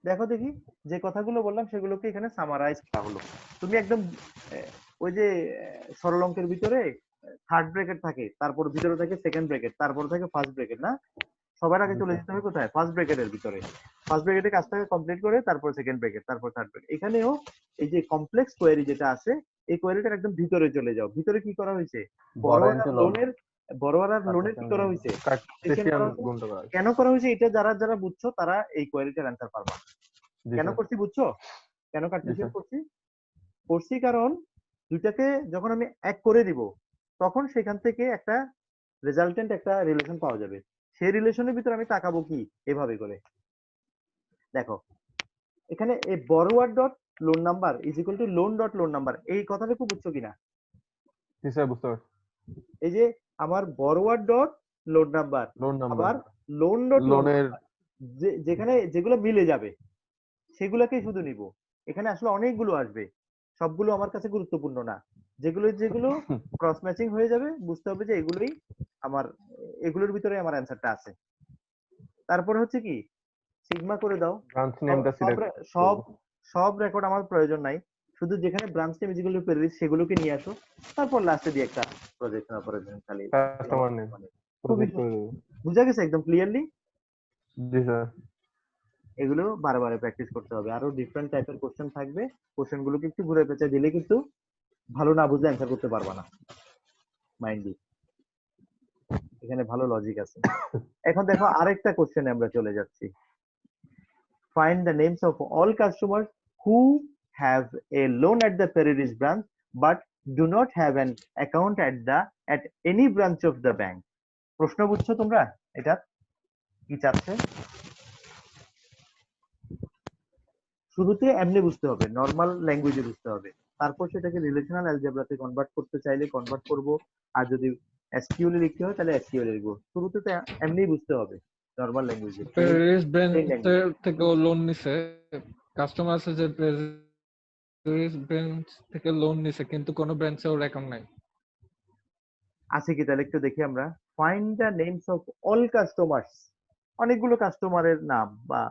Speaker 1: দেখো দেখি, যে কথাগুলো বললাম সেগুলোকে এখানে সামারাইজ করা হলো। তুমি একদম ওই যে সরল অঙ্কের ভিতরে থার্ড ব্র্যাকেট থাকে, তারপর ভিতরে থাকে সেকেন্ড ব্র্যাকেট, তারপর থাকে ফার্স্ট ব্র্যাকেট, না? সবার আগে চলে যেতে হবে কোথায়? ফার্স্ট ব্র্যাকেটের ভিতরে। ফার্স্ট ব্র্যাকেটের কাজটাকে কমপ্লিট করে তারপর সেকেন্ড ব্র্যাকেট, তারপর থার্ড ব্র্যাকেট। এখানেও এই যে কমপ্লেক্স কোয়েরি যেটা আছে, এই কোয়েরিটার একদম ভিতরে চলে যাও। ভিতরে কি করা হয়েছে? বড়োয়ার আর লোনের কি করা হয়েছে?
Speaker 4: কার্টেসিয়ান গুণটা করা আছে।
Speaker 1: কেন করা হয়েছে এটা যারা যারা বুঝছো তারা এই কোয়েরিটার অ্যান্সার পারবা।
Speaker 4: জি
Speaker 1: কেন
Speaker 4: স্যার।
Speaker 1: করছি বুঝছো? কেন
Speaker 4: জি
Speaker 1: কার্টেসিয়ান
Speaker 4: স্যার।
Speaker 1: করছি কারণ দুইটাকে যখন আমি এক করে দিব, তখন সেখান থেকে একটা রেজাল্টেন্ট একটা রিলেশন পাওয়া যাবে। সেই রিলেশনের ভিতরে আমি তাকাবো কি, এভাবে করে। দেখো এখানে এই borrower dot loan number is equal to loan dot loan number, এই কথাটা খুব বুঝছো কিনা?
Speaker 4: জি স্যার, বুঝতে পারছি।
Speaker 1: এই যে আমার borrower dot loan number,
Speaker 4: loan number,
Speaker 1: আবার লোন ডট লোন
Speaker 4: লোনের
Speaker 1: যেখানে যেগুলো মিলে যাবে সেগুলোকেই শুধু নিব। এখানে আসলে অনেকগুলো আসবে, সবগুলো আমার কাছে গুরুত্বপূর্ণ না। যেগুলো যেগুলো ক্রস ম্যাচিং হয়ে যাবে, বুঝতে হবে যে এগুলোই আমার, এগুলোর ভিতরে আমার অ্যান্সারটা আছে। তারপরে হচ্ছে কি, সিগমা করে দাও।
Speaker 4: ব্রাঞ্চ
Speaker 1: সব
Speaker 4: নেমটা
Speaker 1: সব
Speaker 4: সিলেক্ট
Speaker 1: সব
Speaker 4: করব।
Speaker 1: সব রেকর্ড আমার প্রয়োজন নাই, শুধু যেখানে ব্রাঞ্চ নেম যেগুলো পেরিস সেগুলোকে নিয়ে আসো। তারপর লাস্টে দিয়ে একটা প্রজেক্ট অপারেশন খালি।
Speaker 4: কাস্টমার নেম
Speaker 1: খুবই
Speaker 4: প্রজেক্ট করে দেব।
Speaker 1: বুঝা গেছে একদম ক্লিয়ারলি?
Speaker 4: জি স্যার।
Speaker 1: এগুলো বারে প্র্যাকটিস করতে হবে। আরো ডিফারেন্ট টাইপের কোশ্চেন থাকবে, কোশ্চেন গুলোকে একটু ঘুরে পেঁচে দিলে কিন্তু ভালো না বুঝলে অ্যান্সার করতে পারবা না। মাইন্ডলি এখানে ভালো লজিক আছে। এখন দেখো আরেকটা কোশ্চেনে আমরা চলে যাচ্ছি। Find the names of all customers who have a loan at the Peridis branch but do not have an account at any branch of the bank. প্রশ্ন বুঝছো তোমরা? এটা কি চাচ্ছে? শুরুতে এমনি বুঝতে হবে, নর্মাল ল্যাঙ্গুয়েজে বুঝতে হবে, তারপর সেটাকে রিলেশনাল অ্যালজেব্রাতে কনভার্ট করতে চাইলে কনভার্ট করব, আর যদি এসকিউএল এ লিখতে হয় তাহলে এসকিউএল এ লিখবো। শুরুতে তো এমনি বুঝতে হবে নর্মাল ল্যাঙ্গুয়েজে,
Speaker 5: পেরিস ব্র্যান্ড
Speaker 1: প্লেন ল্যাঙ্গুয়েজ।
Speaker 5: থেকে ও লোন নিছে কাস্টমার আছে যে ব্রাঞ্চ থেকে লোন নিছে কিন্তু কোনো ব্রাঞ্চে ওর অ্যাকাউন্ট নাই।
Speaker 1: আছে কি তাহলে একটু দেখি আমরা। Find the names of all customers, অনেকগুলো কাস্টমারের নাম বা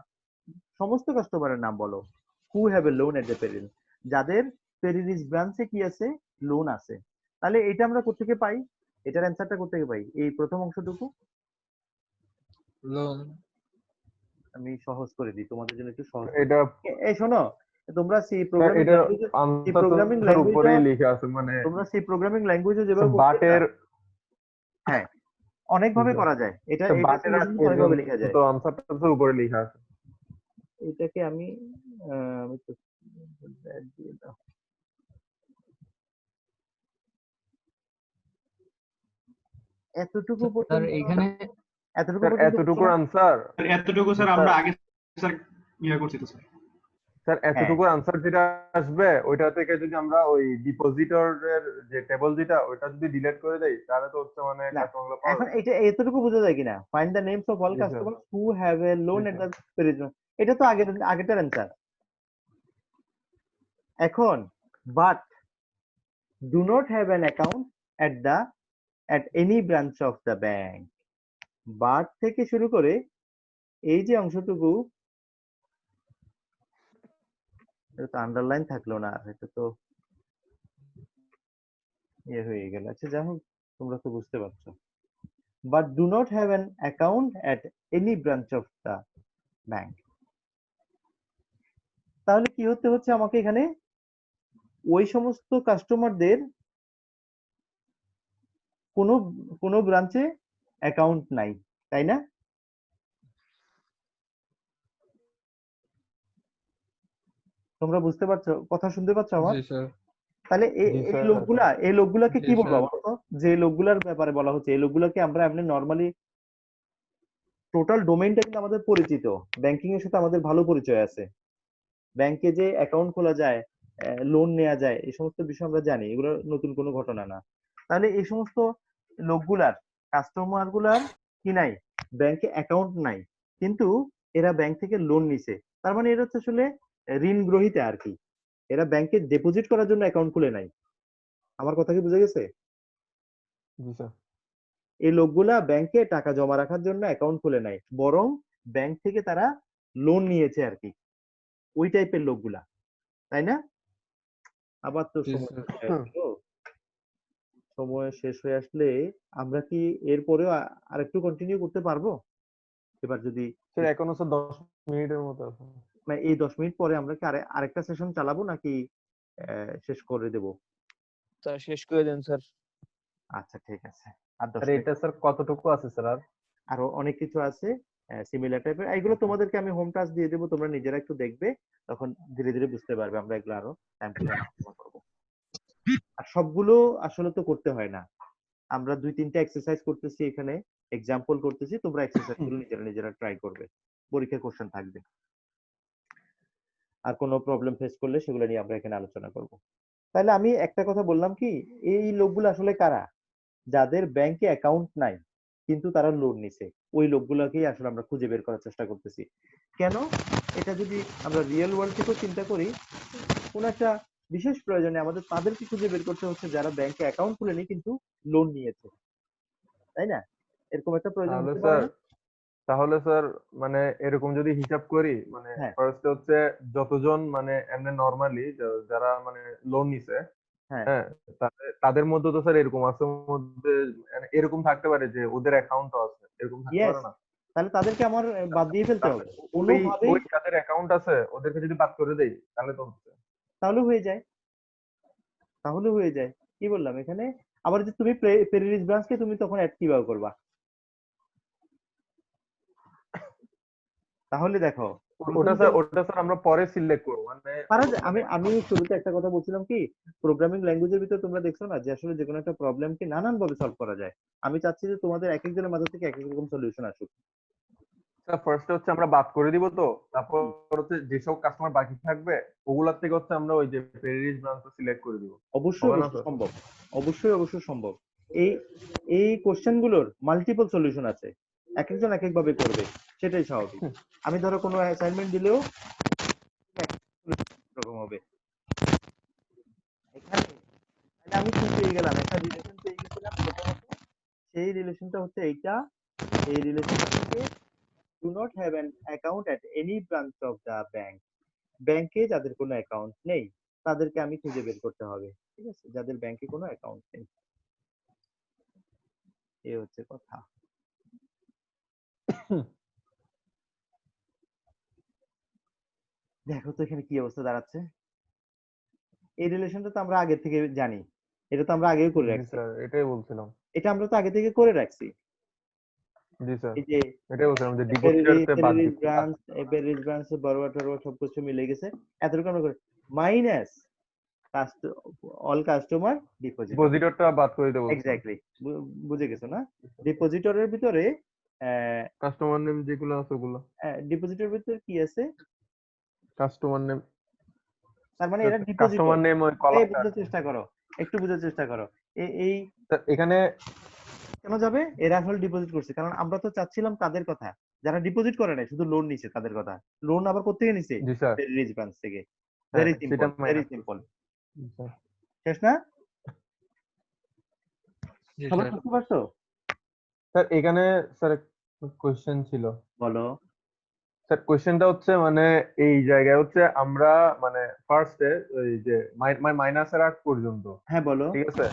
Speaker 1: সমস্ত কাস্টমারের নাম বলো। Who have a loan at the Perryridge, যাদের পেরিরিস ব্রাঞ্চে কি আছে, লোন আছে। তাহলে এটা আমরা কোত্থেকে পাই, এটার অ্যান্সারটা কোত্থেকে পাই? এই প্রথম অংশটুকু
Speaker 5: লোন
Speaker 1: আমি সহজ করে দিই তোমাদের জন্য, একটু সহজ
Speaker 4: এটা
Speaker 1: এই শোনো, তোমরা সি
Speaker 4: স্যার
Speaker 1: প্রোগ্রামিং
Speaker 4: এটা
Speaker 1: ল্যাঙ্গুয়েজ, সি
Speaker 4: আনসার
Speaker 1: প্রোগ্রামিং
Speaker 4: তো
Speaker 1: ল্যাঙ্গুয়েজ,
Speaker 4: উপরেই লেখা আছে মানে
Speaker 1: তোমরা সি প্রোগ্রামিং ল্যাঙ্গুয়েজে যেভাবে করতে
Speaker 4: বাটের
Speaker 1: হ্যাঁ অনেক ভাবে করা যায়। এটা এটা
Speaker 4: বাটের আগ
Speaker 1: solution অনেক ভাবে লেখা
Speaker 4: পর্যন্ত
Speaker 1: যায়।
Speaker 4: তো আনসারটা তো উপরে লেখা আছে।
Speaker 1: এটাকে আমি আমি তো back দিয়ে দাও। এতটুকু
Speaker 7: স্যার
Speaker 1: পর্যন্ত
Speaker 7: এখানে
Speaker 1: এতটুকু
Speaker 4: স্যার
Speaker 1: পর্যন্ত
Speaker 4: এতটুকুর
Speaker 1: বুঝছো না?
Speaker 4: আনসার
Speaker 2: এতটুকু স্যার আমরা আগে স্যার করছি তো স্যার।
Speaker 4: স্যার এতটুকুর আনসার যেটা আসবে ওইটা থেকে যদি আমরা ওই ডিপোজিটরের যে টেবল যেটা ওইটা যদি ডিলিট করে দেই তাহলে তো হচ্ছে মানে
Speaker 1: না,
Speaker 4: কাস্টমারগুলো
Speaker 1: এখন
Speaker 4: পাবে।
Speaker 1: এটা এতটুকু বোঝা যায় কিনা? Find the names of all
Speaker 4: জি sir.
Speaker 1: Customer who have a loan
Speaker 4: জি
Speaker 1: এট
Speaker 4: স্যার।
Speaker 1: দ্য পেরিজন, এটা তো আগেরটার অ্যান্সার। এখন but do not have an account at any branch of the bank, but থেকে শুরু করে এই যে অংশটুকু, এটা তো আন্ডারলাইন থাকলো না, এটা তো ইয়ে হয়ে গেল। আচ্ছা যাই হোক, তোমরা তো বুঝতে পারছো। But do not have an account at any branch of the bank, তাহলে কি হতে হচ্ছে আমাকে এখানে? ওই সমস্ত কাস্টমারদের কোনো কোনো ব্রাঞ্চে অ্যাকাউন্ট নাই, তাই না? তোমরা বুঝতে পারছো, কথা শুনতে পাচ্ছ আমার?
Speaker 5: জি স্যার।
Speaker 1: তাহলে
Speaker 4: জি
Speaker 1: এই
Speaker 4: স্যার।
Speaker 1: লোকগুলাকে
Speaker 5: জি
Speaker 1: কি বলবো
Speaker 5: স্যার।
Speaker 1: বলো তো? যে লোকগুলার ব্যাপারে বলা হচ্ছে, এই লোকগুলাকে আমরা এমনি নর্মালি, টোটাল ডোমেইনটা কিন্তু আমাদের পরিচিত, ব্যাংকিং এর সাথে আমাদের ভালো পরিচয় আছে। ব্যাংকে যে অ্যাকাউন্ট খোলা যায়, লোন নেওয়া যায়, এই সমস্ত বিষয় আমরা জানি, এগুলো নতুন কোনো ঘটনা না। তাহলে এই সমস্ত লোকগুলার, কাস্টমার গুলার কি নাই, ব্যাংকে অ্যাকাউন্ট নাই, কিন্তু এরা ব্যাংক থেকে লোন নিছে। তার মানে এরা হচ্ছে আসলে ঋণ গ্রহীতা আর কি, এরা ব্যাংকে ডিপোজিট করার জন্য অ্যাকাউন্ট খুলে নাই। আমার কথা কি বুঝে গেছে?
Speaker 4: জি স্যার।
Speaker 1: এই লোকগুলা ব্যাংকে টাকা জমা রাখার জন্য অ্যাকাউন্ট খুলে নাই, বরং ব্যাংক থেকে তারা লোন নিয়েছে আর কি, ওই টাইপের লোকগুলা, তাই না? আবার তো
Speaker 5: জি
Speaker 1: সময়
Speaker 5: স্যার।
Speaker 1: শেষ হয়ে আসলো। সময় শেষ হয়ে আসলে আমরা কি এরপরেও আরেকটু কন্টিনিউ করতে পারবো? এবার যদি
Speaker 4: স্যার এখনো স্যার 10 মিনিটের মতো আছে।
Speaker 1: মানে এই 10 মিনিট পরে আমরা কি আরেকটা সেশন চালাবো নাকি শেষ করে দেব?
Speaker 8: স্যার শেষ করে দেন স্যার।
Speaker 1: আচ্ছা ঠিক আছে, আর 10
Speaker 3: স্যার
Speaker 1: মিনিট।
Speaker 3: এটা স্যার কতটুকু আছে স্যার? আর
Speaker 1: আরো অনেক কিছু আছে সিমিলার টাইপের, এইগুলো তোমাদেরকে আমি হোম টাস্ক দিয়ে দেবো, তোমরা নিজেরা একটু দেখবে, তখন ধীরে ধীরে বুঝতে পারবে আমরা এগুলো আরো টাইম টু টাইম করবো। আর সবগুলো আসলে তো করতে হয় না, আমরা 2-3টা এক্সারসাইজ করতেছি এখানে, এক্সাম্পল করতেছি, তোমরা এক্সারসাইজ গুলো নিজেরা নিজেরা ট্রাই করবে, পরীক্ষার কোশ্চেন থাকবে। আর কোনো প্রবলেম ফেস করলে সেগুলো নিয়ে আমরা এখানে আলোচনা করব। তাহলে আমি একটা কথা বললাম কি, এই লোকগুলো আসলে কারা? যাদের ব্যাংকে অ্যাকাউন্ট নাই কিন্তু তারা লোন নিছে, ওই লোকগুলোকেই আসলে আমরা খুঁজে বের করার চেষ্টা করতেছি। কেন? এটা যদি আমরা রিয়েল ওয়ার্ল্ড থেকেও চিন্তা করি, কোন একটা বিশেষ প্রয়োজনে আমাদের তাদেরকে খুঁজে বের করতে হচ্ছে যারা ব্যাংকে অ্যাকাউন্ট খুলেনি কিন্তু লোন নিয়েছে, তাই না? এরকম একটা প্রয়োজন
Speaker 4: তাহলে
Speaker 1: হতে পারে
Speaker 4: স্যার
Speaker 1: না?
Speaker 4: তাহলে স্যার মানে এরকম যদি হিসাব করি মানে
Speaker 1: হ্যাঁ
Speaker 4: ফার্স্ট হচ্ছে যতজন মানে এমনি নরমালি যারা মানে লোন নিছে,
Speaker 1: হ্যাঁ
Speaker 4: হ্যাঁ, তাদের মধ্যে তো স্যার এরকম আছে মধ্যে মানে এরকম থাকতে পারে যে ওদের অ্যাকাউন্ট আছে, এরকম থাকতে
Speaker 1: ইয়েস,
Speaker 4: পারে না?
Speaker 1: তাহলে তাদেরকে আমার বাদ দিয়ে ফেলতে
Speaker 4: তাহলে
Speaker 1: হবে
Speaker 4: ওই
Speaker 1: কোনোভাবেই,
Speaker 4: ওই যাদের অ্যাকাউন্ট আছে ওদেরকে যদি বাদ করে দেই তাহলে তো হচ্ছে।
Speaker 1: তাহলে হয়ে যায়, তাহলে হয়ে যায়। কি বললাম এখানে? আবার যে তুমি পেরিরিস ব্রাঞ্চকে তুমি তখন অ্যাড কিভাবে করবা? তাহলে দেখো,
Speaker 4: ওটা স্যার আমরা পরে সিলেক্ট করব মানে
Speaker 1: পারা যায়। আমি আমি শুরুতে একটা কথা বলছিলাম কি, প্রোগ্রামিং ল্যাঙ্গুয়েজের ভিতরে তোমরা দেখছো না যে আসলে যে কোনো একটা প্রবলেমকে নানান ভাবে সলভ করা যায়। আমি চাচ্ছি যে তোমাদের এক একজনের মাথা থেকে এক এক রকম সলিউশন আসুক।
Speaker 4: স্যার ফার্স্ট হচ্ছে আমরা বাদ করে দিব, তো তারপর হচ্ছে যেসব কাস্টমার বাকি থাকবে ওগুলার থেকে হচ্ছে আমরা ওই যে পেরিস ব্রাঞ্চটা সিলেক্ট করে দিব।
Speaker 1: অবশ্যই
Speaker 4: হবে না
Speaker 1: অবশ্যই
Speaker 4: স্যার?
Speaker 1: সম্ভব, অবশ্যই সম্ভব। এই এই কোশ্চেন গুলোর মাল্টিপল সলিউশন আছে, এক একজন এক এক ভাবে করবে, সেটাই স্বাভাবিক। আমি ধরো কোনো অ্যাসাইনমেন্ট দিলেও একরকম হবে। এখানে তাহলে আমি কি পেয়ে গেলাম, একটা রিলেশন পেয়ে গেছিলাম প্রথমত। সেই রিলেশনটা হচ্ছে এইটা, এই রিলেশনটা থেকে do not have an account at any branch of the bank. ব্যাংকে যাদের কোনো অ্যাকাউন্ট নেই তাদেরকে আমি খুঁজে বের করতে হবে, ঠিক আছে, যাদের ব্যাংকে কোনো অ্যাকাউন্ট নেই। এই হচ্ছে কথা। দেখো তো এখানে কি অবস্থা দাঁড়াচ্ছে। এই রিলেশনটা তো আমরা আগে থেকে জানি, এটা তো আমরা আগেই করে
Speaker 4: জি
Speaker 1: রাখছি,
Speaker 4: স্যার, এটাই বলছিলাম।
Speaker 1: এটা আমরা তো আগে থেকে করে রাখছি।
Speaker 4: জি স্যার,
Speaker 1: এই যে
Speaker 4: এটাই বলছিলাম যে ডিপোজিটরতে বাদ
Speaker 1: পেরিস
Speaker 4: দিচ্ছি
Speaker 1: ব্রাঞ্চ, পেরিস ব্রাঞ্চে বড় টরোয়া সবকিছু মিলে গেছে, এতটুকু আমরা করে মাইনাস অল কাস্টমার ডিপোজিটর।
Speaker 4: ডিপোজিটরটা বাদ করে দিতে বলছিলাম।
Speaker 1: এক্স্যাক্টলি, বুঝে গেছো না? ডিপোজিটরের ভিতরে
Speaker 4: কাস্টমার নেম যেগুলো আছে ওগুলো,
Speaker 1: ডিপোজিটরের ভিতরে কি আছে,
Speaker 4: কাস্টমার নেম,
Speaker 1: তার মানে এরা ডিপোজিটর।
Speaker 4: কাস্টমার নেম ওই
Speaker 1: এই
Speaker 4: কলামটা।
Speaker 1: বুঝার চেষ্টা করো, একটু বুঝার চেষ্টা করো। এই
Speaker 4: এখানে
Speaker 1: কেন যাবে, এরা আসলে ডিপোজিট করছে, কারণ আমরা তো চাচ্ছিলাম তাদের কথা যারা ডিপোজিট করে নাই, শুধু লোন নিছে তাদের কথা। লোন আবার কোত্থেকে নিছে?
Speaker 4: জি স্যার,
Speaker 1: রিচ ব্রাঞ্চ থেকে।
Speaker 4: হ্যাঁ
Speaker 1: ভেরি
Speaker 4: সেটা
Speaker 1: simple, very
Speaker 4: minus.
Speaker 1: Simple.
Speaker 4: Sir
Speaker 1: শেষ না?
Speaker 5: জি
Speaker 1: সবাই
Speaker 5: স্যার।
Speaker 1: বুঝতে পারছো?
Speaker 4: স্যার এখানে স্যার কোশ্চেন ছিল।
Speaker 1: বলো।
Speaker 4: স্যার কোশ্চেনটা হচ্ছে মানে এই জায়গায় হচ্ছে আমরা মানে ফার্স্টে ওই যে মাইনাসের আগ পর্যন্ত,
Speaker 1: হ্যাঁ বলো।
Speaker 4: ঠিক আছে,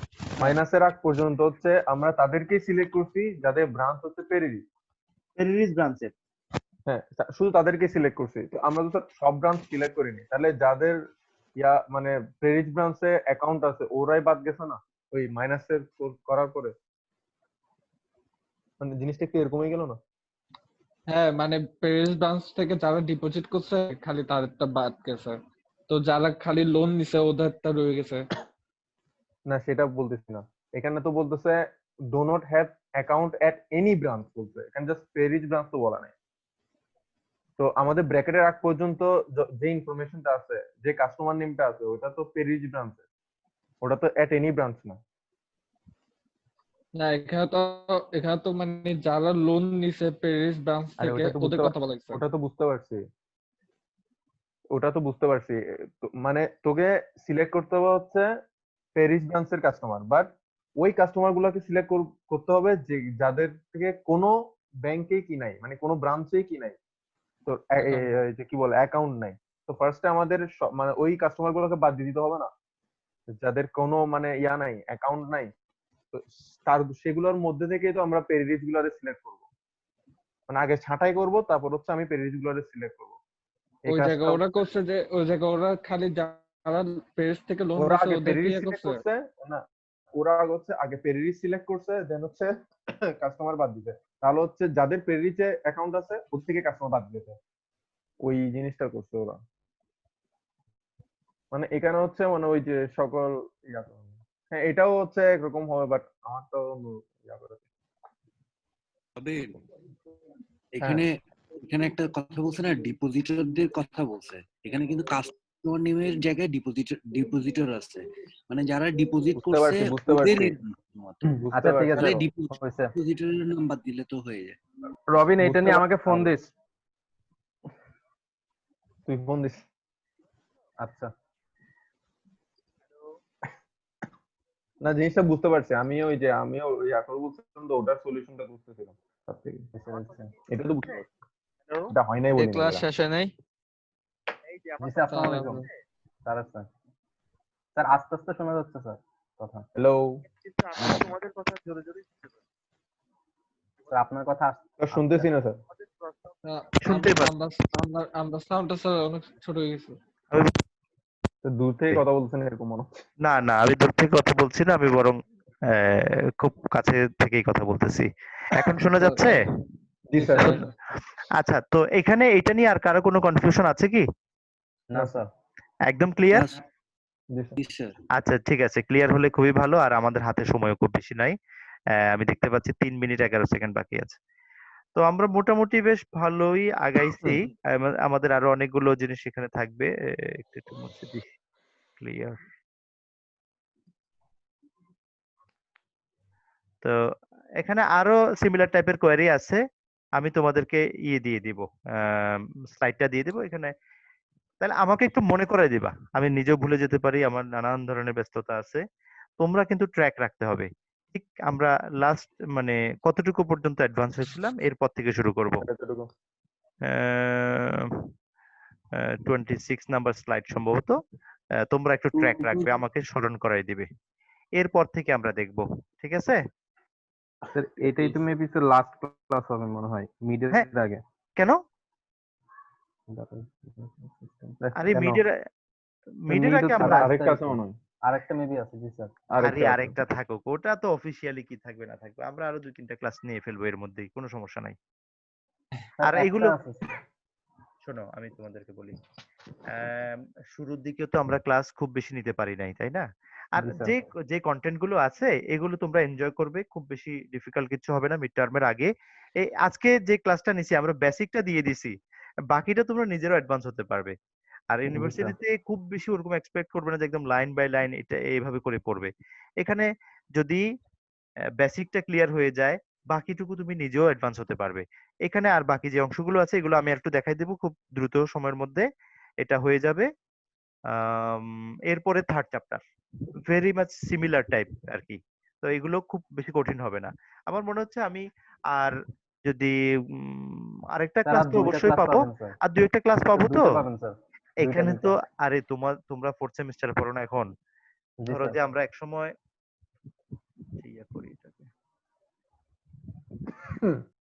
Speaker 4: মাইনাসের আগ পর্যন্ত হচ্ছে আমরা তাদেরকেই সিলেক্ট করছি যাদের ব্রাঞ্চ হচ্ছে পেরিরি।
Speaker 1: রিচ ব্রাঞ্চের।
Speaker 4: হ্যাঁ, শুধু তাদেরকে সিলেক্ট করছি। তো আমরা তো স্যার সব ব্রাঞ্চ সিলেক্ট করিনি, তাহলে যাদের ইয়া মানে পেরিস ব্রাঞ্চে অ্যাকাউন্ট আছে ওরাই বাদ গেছে না ওই মাইনাসের করার পরে? মানে জিনিসটা একটু এরকমই গেল না?
Speaker 5: হ্যাঁ মানে পেরিস ব্রাঞ্চ থেকে যারা ডিপোজিট করছে খালি তাদেরটা বাদ গেছে, তো যারা খালি লোন নিছে ওদেরটা রয়ে গেছে।
Speaker 4: না সেটা বলতেছি না, এখানে তো বলতেছে do not have account at any branch বলছে, এখানে জাস্ট পেরিস ব্রাঞ্চ তো বলা নাই। তো আমাদের ব্র্যাকেটের আগ পর্যন্ত যে ইনফরমেশনটা আছে, যে কাস্টমার নেমটা আছে ওটা তো পেরিস ব্রাঞ্চে, ওটা তো এট এনি ব্রাঞ্চ না।
Speaker 5: না এখানে তো মানে যারা লোন নিছে পেরিস ব্রাঞ্চ
Speaker 4: আরে
Speaker 5: থেকে ওদের কথা বলা হয়েছে।
Speaker 4: ওটা তো বুঝতে পারছি, ওটা তো বুঝতে পারছি। মানে তোকে সিলেক্ট করতে হবে হচ্ছে পেরিস ব্রাঞ্চের কাস্টমার, বাট ওই কাস্টমার গুলোকে সিলেক্ট করতে হবে যে যাদের থেকে কোনো ব্যাংকেই কি নাই, মানে কোনো ব্রাঞ্চেই কি নাই, তো যে কি বলে অ্যাকাউন্ট নাই। তো ফার্স্টে আমাদের মানে ওই কাস্টমার গুলোকে বাদ দিয়ে দিতে হবে না, যাদের কোনো মানে ইয়া নাই, অ্যাকাউন্ট নাই। তো তার সেগুলোর মধ্যে থেকেই তো আমরা পেরিস গুলারে সিলেক্ট করব, মানে আগে ছাঁটাই করব, তারপর হচ্ছে আমি পেরিস গুলারে সিলেক্ট করব। এই
Speaker 5: ওই
Speaker 4: কাজটা
Speaker 5: জায়গায় ওরা করছে যে ওই জায়গায় ওরা খালি যারা পেরিস থেকে লোন
Speaker 4: ওরা
Speaker 5: নিছে
Speaker 4: আগে
Speaker 5: ওদের
Speaker 4: পেরিস
Speaker 5: কি
Speaker 4: সিলেক্ট
Speaker 5: করছে।
Speaker 4: করছে না, ওরা হচ্ছে আগে পেরিস সিলেক্ট করছে, দেন হচ্ছে কাস্টমার বাদ দিতে। তাহলে হচ্ছে যাদের পেরিসে অ্যাকাউন্ট আছে ওর থেকে কাস্টমার বাদ দিতে, ওই জিনিসটা করছে ওরা। মানে এখানে হচ্ছে মানে ওই যে সকল ইয়া তো, হ্যাঁ এটাও হচ্ছে একরকম হবে, বাট আমার তো ইয়া করে।
Speaker 6: তবে
Speaker 4: হ্যাঁ
Speaker 6: এখানে এখানে একটা কথা বলছে না, ডিপোজিটরদের কথা বলছে। এখানে কিন্তু কাস্টমার নেমের জায়গায় ডিপোজিটর আছে, মানে যারা ডিপোজিট
Speaker 4: বুঝতে
Speaker 6: করছে
Speaker 4: পারছি, বুঝতে
Speaker 6: ওদের
Speaker 4: পারছি,
Speaker 6: মাত্র।
Speaker 4: বুঝতে
Speaker 3: আচ্ছা ঠিক
Speaker 4: পারছি।
Speaker 3: আছে,
Speaker 6: তাহলে
Speaker 3: হয়েছে।
Speaker 6: ডিপোজিটরের নাম বাদ দিলে তো হয়ে যায়।
Speaker 3: রবিন এটা
Speaker 4: বুঝতে
Speaker 3: নিয়ে
Speaker 4: পারছি,
Speaker 3: আমাকে ফোন দিস।
Speaker 4: তুই ফোন দিস।
Speaker 3: আচ্ছা
Speaker 4: না জিনিসটা বুঝতে পারছি, আমিও ওই এখন বলছিলাম তো ওটার সলিউশনটা বুঝতেছিলাম তার থেকে। এটা তো বুঝতে পারছি, এটা হয় নাই বলি না
Speaker 8: ক্লাস
Speaker 4: এরা।
Speaker 8: শেষ হয় নাই।
Speaker 3: জি স্যার, আসসালামু আলাইকুম স্যার। স্যার স্যার আস্তে আস্তে শোনা যাচ্ছে স্যার কথা।
Speaker 4: হ্যালো
Speaker 3: স্যার আপনার কথা
Speaker 4: শুনতেছি না স্যার।
Speaker 1: শুনতেই পাচ্ছি।
Speaker 5: আমরা সাউন্ডটা স্যার অনেক ছোট হয়ে গেছে।
Speaker 4: তো দূর থেকে কথা বলছেন এরকম মনে হচ্ছে।
Speaker 1: না না, আমি দূর থেকে কথা বলছি না, আমি বরং খুব কাছে থেকেই কথা বলতেছি। এখন শোনা যাচ্ছে?
Speaker 4: জি স্যার।
Speaker 1: আচ্ছা, তো এখানে এটা নিয়ে আর কারো কোনো কনফিউশন আছে কি?
Speaker 4: না স্যার।
Speaker 1: একদম ক্লিয়ার?
Speaker 4: জি স্যার।
Speaker 6: জি স্যার।
Speaker 1: আচ্ছা ঠিক আছে, ক্লিয়ার হলে খুবই ভালো। আর আমাদের হাতে সময়ও খুব বেশি নাই, আমি দেখতে পাচ্ছি 3 মিনিট 11 সেকেন্ড বাকি আছে। তো আমরা মোটামুটি বেশ ভালোই আগাইছি। আমাদের আরো অনেকগুলো জিনিস এখানে থাকবে, একটু একটু মুছে দিই। ক্লিয়ার। তো এখানে আরো সিমিলার টাইপের কোয়েরি আছে, আমি তোমাদেরকে ইয়ে দিয়ে দিব, স্লাইডটা দিয়ে দিব এখানে। তাহলে আমাকে একটু মনে করাই দিবা, আমি নিজেও ভুলে যেতে পারি, আমার নানান ধরনের ব্যস্ততা আছে। তোমরা কিন্তু ট্র্যাক রাখতে হবে। ঠিক আমরা লাস্ট মানে কতটুকু পর্যন্ত অ্যাডভান্স হয়েছিলাম এরপর থেকে শুরু করব।
Speaker 4: এতটুকু
Speaker 1: 26 নাম্বার স্লাইড সম্ভবত। তোমরা একটু ট্র্যাক রাখবে, আমাকে স্মরণ করাই দিবে, এরপর থেকে আমরা দেখব। ঠিক আছে?
Speaker 3: স্যার এটাই তো মেবি স্যার লাস্ট ক্লাস হবে মনে হয় মিডের
Speaker 1: হ্যাঁ।
Speaker 3: আগে।
Speaker 1: কেন? আরে
Speaker 3: কেন?
Speaker 1: মিডের আগে
Speaker 3: হচ্ছে
Speaker 1: আমরা,
Speaker 4: আরেকটা আছে মনে হয়।
Speaker 3: আরেকটা মেবি আছে জি স্যার।
Speaker 1: আরে
Speaker 4: আরেকটা আছে।
Speaker 1: আরেকটা থাকুক, ওটা তো অফিসিয়ালি কি থাকবে না থাকবে, আমরা আরো 2-3টা ক্লাস নিয়ে ফেলবো, এর মধ্যেই কোনো সমস্যা নাই।
Speaker 3: স্যার
Speaker 1: আর
Speaker 3: একটা
Speaker 1: এগুলো
Speaker 3: আছে স্যার।
Speaker 1: শোনো, আমি তোমাদেরকে বলি, শুরুর দিকে তো আমরা ক্লাস খুব বেশি নিতে পারি নাই, তাই না? আর
Speaker 3: জি স্যার।
Speaker 1: যে যে কন্টেন্ট গুলো আছে এগুলো তোমরা এনজয় করবে, খুব বেশি ডিফিকাল্ট কিছু হবে না মিড টার্মের আগে। এই আজকে যে ক্লাসটা নিছি আমরা বেসিকটা দিয়ে দিছি, বাকিটা তোমরা নিজেরও অ্যাডভান্স হতে পারবে। আর
Speaker 3: স্যার।
Speaker 1: ইউনিভার্সিটিতে খুব বেশি ওরকম এক্সপেক্ট করবে না যে একদম লাইন বাই লাইন এটা এইভাবে করে পড়বে। এখানে যদি বেসিকটা ক্লিয়ার হয়ে যায়, বাকিটুকু তুমি নিজেও অ্যাডভান্স হতে পারবে। এখানে আর বাকি যে অংশগুলো আছে এগুলো আমি একটু দেখাই দেবো খুব দ্রুত সময়ের মধ্যে, এটা হয়ে যাবে। এরপরে third chapter very much similar type আর কি। তো এগুলো খুব বেশি কঠিন হবে না আমার মনে হচ্ছে। আমি আর যদি আরেকটা
Speaker 3: স্যার
Speaker 1: ক্লাস
Speaker 3: আর
Speaker 1: তো
Speaker 3: দুইটা
Speaker 1: অবশ্যই
Speaker 3: ক্লাস
Speaker 1: পাবো,
Speaker 3: পাবেন স্যার।
Speaker 1: আর 2-1টা ক্লাস পাবো তো
Speaker 3: দুইটা পাবেন স্যার। দুইটা
Speaker 1: এখানে
Speaker 3: দুইটা।
Speaker 1: তো। আরে তোমরা ফোর্থ সেমিস্টারে পড়ো না এখন?
Speaker 3: জি
Speaker 1: ধরো
Speaker 3: স্যার।
Speaker 1: যে আমরা একসময় ইয়া করি এটাকে